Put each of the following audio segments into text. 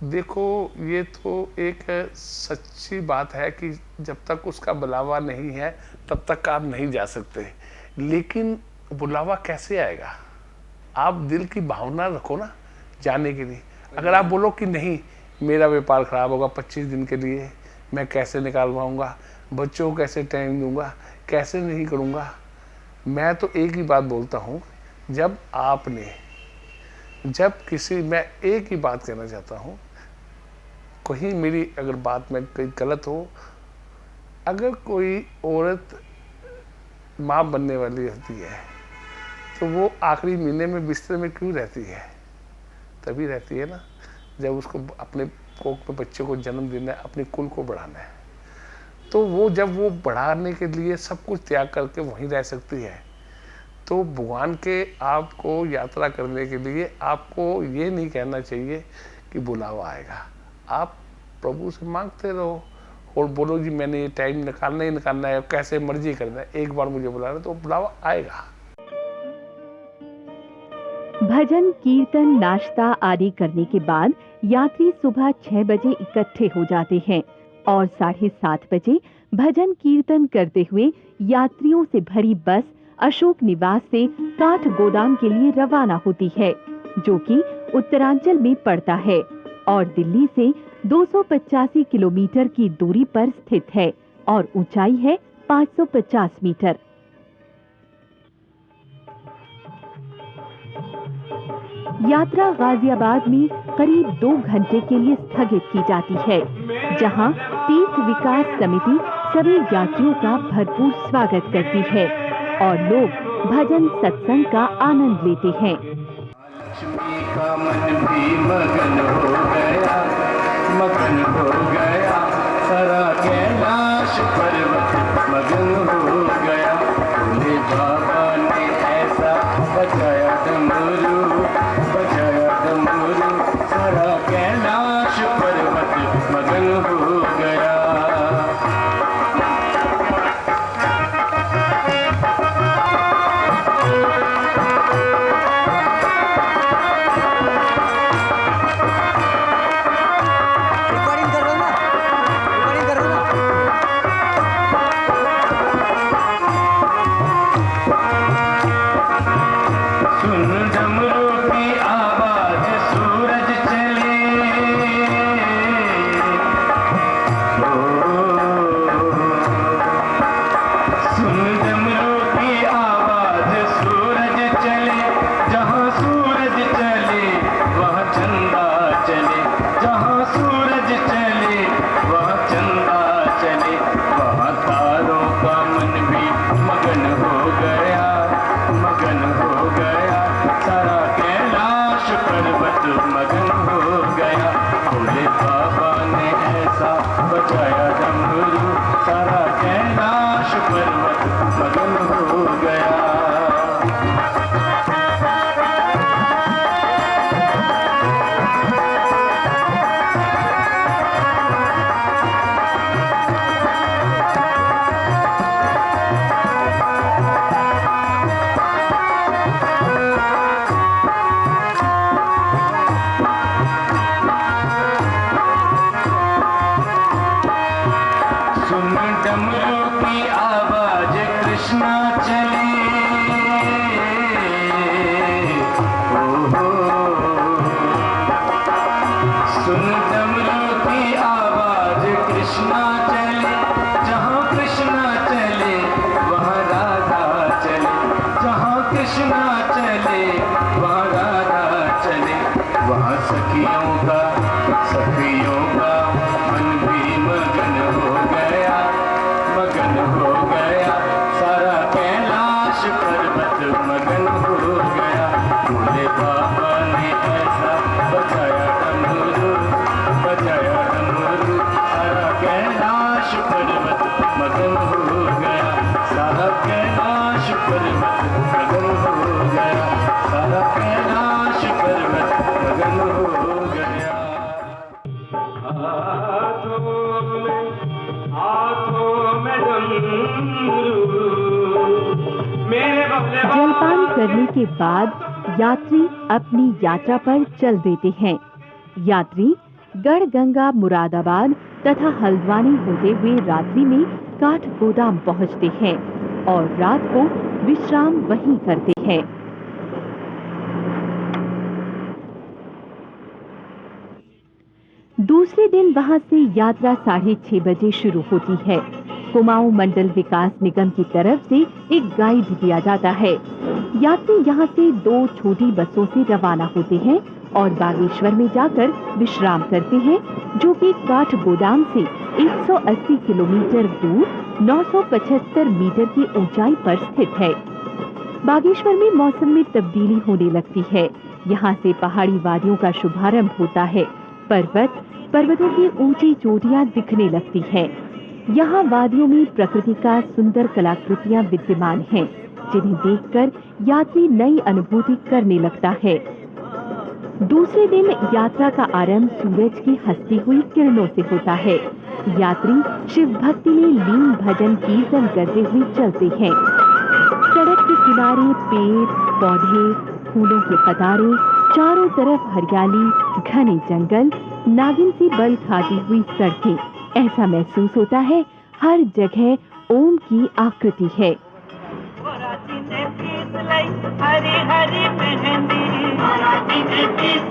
देखो, ये तो एक सच्ची बात है कि जब तक उसका बुलावा नहीं है तब तक आप नहीं जा सकते। लेकिन बुलावा कैसे आएगा? आप दिल की भावना रखो ना जाने के लिए। अगर आप बोलो कि नहीं, मेरा व्यापार खराब होगा 25 दिन के लिए, मैं कैसे निकाल पाऊंगा, बच्चों को कैसे टाइम दूंगा, कैसे नहीं करूंगा। मैं तो एक ही बात बोलता हूँ, जब किसी, मैं एक ही बात कहना चाहता हूँ, कहीं मेरी अगर बात में कहीं गलत हो, अगर कोई औरत माँ बनने वाली होती है तो वो आखिरी महीने में बिस्तर में क्यों रहती है? तभी रहती है ना जब उसको अपने कोख में बच्चे को जन्म देना है, अपने कुल को बढ़ाना है। तो वो जब वो बढ़ाने के लिए सब कुछ त्याग करके वहीं रह सकती है, तो भगवान के आपको यात्रा करने के लिए आपको ये नहीं कहना चाहिए कि बुलावा आएगा। आप प्रभु से मांगते रहो और बोलो जी मैंने ये टाइम निकालना ही निकालना है, कैसे मर्जी करना है, एक बार मुझे बुलाना, तो बुलावा आएगा। भजन कीर्तन नाश्ता आदि करने के बाद यात्री सुबह 6 बजे इकट्ठे हो जाते हैं और 7:30 बजे भजन कीर्तन करते हुए यात्रियों से भरी बस अशोक निवास से काठ गोदाम के लिए रवाना होती है, जो कि उत्तरांचल में पड़ता है और दिल्ली से 285 किलोमीटर की दूरी पर स्थित है और ऊंचाई है 550 मीटर। यात्रा गाजियाबाद में करीब 2 घंटे के लिए स्थगित की जाती है, जहां तीर्थ विकास समिति सभी यात्रियों का भरपूर स्वागत करती है और लोग भजन सत्संग का आनंद लेते हैं। लक्ष्मी का मन भी मगन हो गया, सारा कैलाश पर्वत मगन हो गया। भोले बाबा ने ऐसा बजाया डमरू, सारा कैलाश पर्वत मगन हो गया। जलपान करने के बाद यात्री अपनी यात्रा पर चल देते हैं। यात्री गढ़गंगा, मुरादाबाद तथा हल्द्वानी होते हुए रात्रि में काठगोदाम पहुंचते हैं और रात को विश्राम वहीं करते हैं। दूसरे दिन वहां से यात्रा 6:30 बजे शुरू होती है। कुमाऊं मंडल विकास निगम की तरफ से एक गाइड दिया जाता है। यात्री यहां से 2 छोटी बसों से रवाना होते हैं और बागेश्वर में जाकर विश्राम करते हैं, जो कि काठगोदाम से 180 किलोमीटर दूर 975 मीटर की ऊंचाई पर स्थित है। बागेश्वर में मौसम में तब्दीली होने लगती है। यहाँ से पहाड़ी वादियों का शुभारंभ होता है। पर्वतों की ऊंची चोटियां दिखने लगती हैं। यहाँ वादियों में प्रकृति का सुंदर कलाकृतियां विद्यमान हैं, जिन्हें देखकर यात्री नई अनुभूति करने लगता है। दूसरे दिन यात्रा का आरंभ सूरज की हंसती हुई किरणों से होता है। यात्री शिव भक्ति में लीन भजन कीर्तन करते हुए चलते हैं। सड़क के किनारे पेड़, पौधे, फूलों की कतारें, चारों तरफ हरियाली, घने जंगल, नागिन से बल खाती हुई सड़कें। ऐसा महसूस होता है हर जगह ओम की आकृति है।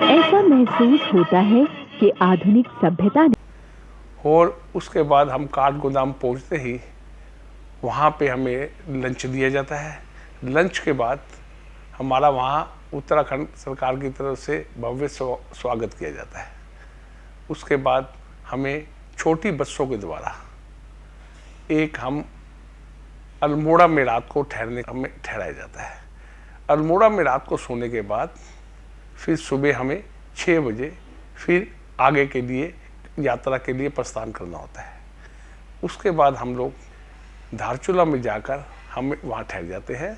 ऐसा महसूस होता है कि आधुनिक सभ्यता ने। और उसके बाद हम काठगोदाम पहुंचते ही वहाँ पे हमें लंच दिया जाता है। लंच के बाद हमारा वहाँ उत्तराखंड सरकार की तरफ से भव्य स्वागत किया जाता है। उसके बाद हमें छोटी बसों के द्वारा हम अल्मोड़ा में रात को हमें ठहराया जाता है। अल्मोड़ा में रात को सोने के बाद फिर सुबह हमें 6 बजे फिर आगे के लिए यात्रा के लिए प्रस्थान करना होता है। उसके बाद हम लोग धारचूला में जाकर हम वहाँ ठहर जाते हैं।